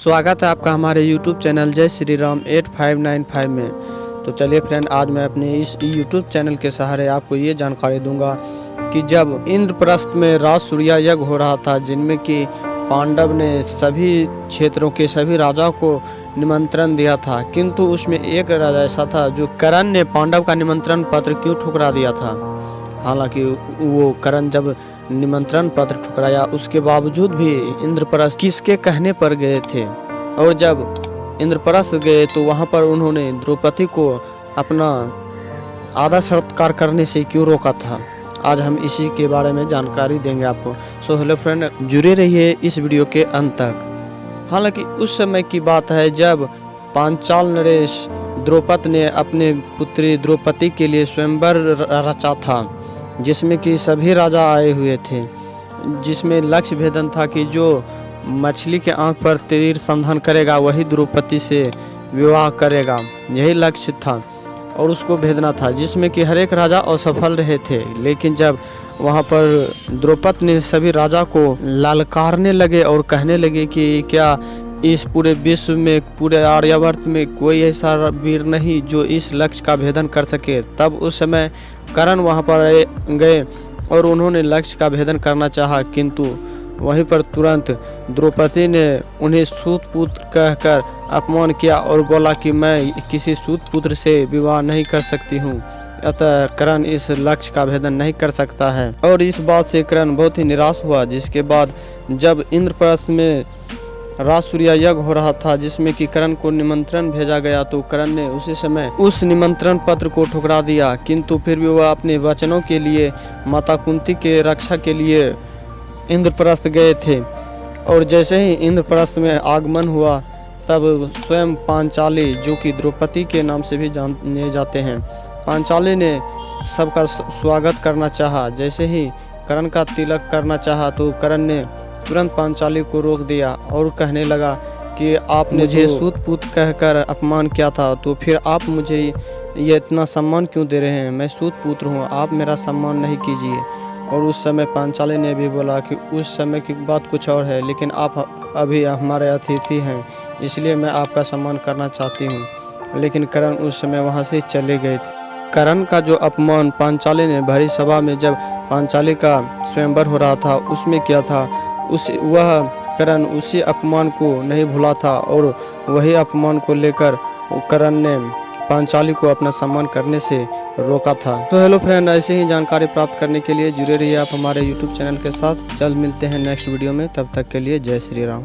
स्वागत है आपका हमारे YouTube चैनल जय श्री राम 8595 में। तो चलिए फ्रेंड, आज मैं अपने इस YouTube चैनल के सहारे आपको ये जानकारी दूंगा कि जब इंद्रप्रस्थ में राज सूर्या यज्ञ हो रहा था, जिनमें कि पांडव ने सभी क्षेत्रों के सभी राजाओं को निमंत्रण दिया था, किंतु उसमें एक राजा ऐसा था जो कर्ण ने पांडव का निमंत्रण पत्र क्यों ठुकरा दिया था। हालांकि वो कर्ण जब निमंत्रण पत्र ठुकराया, उसके बावजूद भी इंद्रप्रस्थ किसके कहने पर गए थे, और जब इंद्रप्रस्थ गए तो वहां पर उन्होंने द्रौपदी को अपना आदर सत्कार करने से क्यों रोका था। आज हम इसी के बारे में जानकारी देंगे आपको। सो हेलो फ्रेंड, जुड़े रहिए इस वीडियो के अंत तक। हालांकि उस समय की बात है जब पांचाल नरेश द्रौपदी ने अपने पुत्री द्रौपदी के लिए स्वयंवर रचा था, जिसमें कि सभी राजा आए हुए थे, जिसमें लक्ष्य भेदन था कि जो मछली के आंख पर तीर संधान करेगा वही द्रौपदी से विवाह करेगा। यही लक्ष्य था और उसको भेदना था, जिसमें कि हर एक राजा असफल रहे थे। लेकिन जब वहां पर द्रौपदी ने सभी राजा को ललकारने लगे और कहने लगे कि क्या इस पूरे विश्व में, पूरे आर्यावर्त में कोई ऐसा वीर नहीं जो इस लक्ष्य का भेदन कर सके, तब उस समय कर्ण वहां पर गए और उन्होंने लक्ष्य का भेदन करना चाहा, किंतु वहीं पर तुरंत द्रौपदी ने उन्हें सूत पुत्र कहकर अपमान किया और बोला कि मैं किसी सूत पुत्र से विवाह नहीं कर सकती हूँ, अतः कर्ण इस लक्ष्य का भेदन नहीं कर सकता है। और इस बात से कर्ण बहुत ही निराश हुआ। जिसके बाद जब इंद्रप्रस्थ में राज सूर्या यज्ञ हो रहा था, जिसमें कि कर्ण को निमंत्रण भेजा गया, तो कर्ण ने उसी समय उस निमंत्रण पत्र को ठुकरा दिया, किंतु फिर भी वह अपने वचनों के लिए, माता कुंती के रक्षा के लिए इंद्रप्रस्थ गए थे। और जैसे ही इंद्रप्रस्थ में आगमन हुआ, तब स्वयं पांचाली, जो कि द्रौपदी के नाम से भी जाने जाते हैं, पांचाली ने सबका स्वागत करना चाहा। जैसे ही कर्ण का तिलक करना चाहा तो कर्ण ने तुरंत पांचाली को रोक दिया और कहने लगा कि आपने मुझे सूत पुत्र कहकर अपमान किया था, तो फिर आप मुझे ये इतना सम्मान क्यों दे रहे हैं? मैं सूत पुत्र हूँ, आप मेरा सम्मान नहीं कीजिए। और उस समय पांचाली ने भी बोला कि उस समय की बात कुछ और है, लेकिन आप अभी हमारे अतिथि हैं, इसलिए मैं आपका सम्मान करना चाहती हूँ। लेकिन कर्ण उस समय वहाँ से चले गए थे। कर्ण का जो अपमान पांचाली ने भरी सभा में, जब पांचाली का स्वयंवर हो रहा था, उसमें किया था, वह कर्ण उसी अपमान को नहीं भूला था और वही अपमान को लेकर कर्ण ने पांचाली को अपना सम्मान करने से रोका था। तो हेलो फ्रेंड, ऐसे ही जानकारी प्राप्त करने के लिए जुड़े रहिए आप हमारे YouTube चैनल के साथ। जल्द मिलते हैं नेक्स्ट वीडियो में, तब तक के लिए जय श्री राम।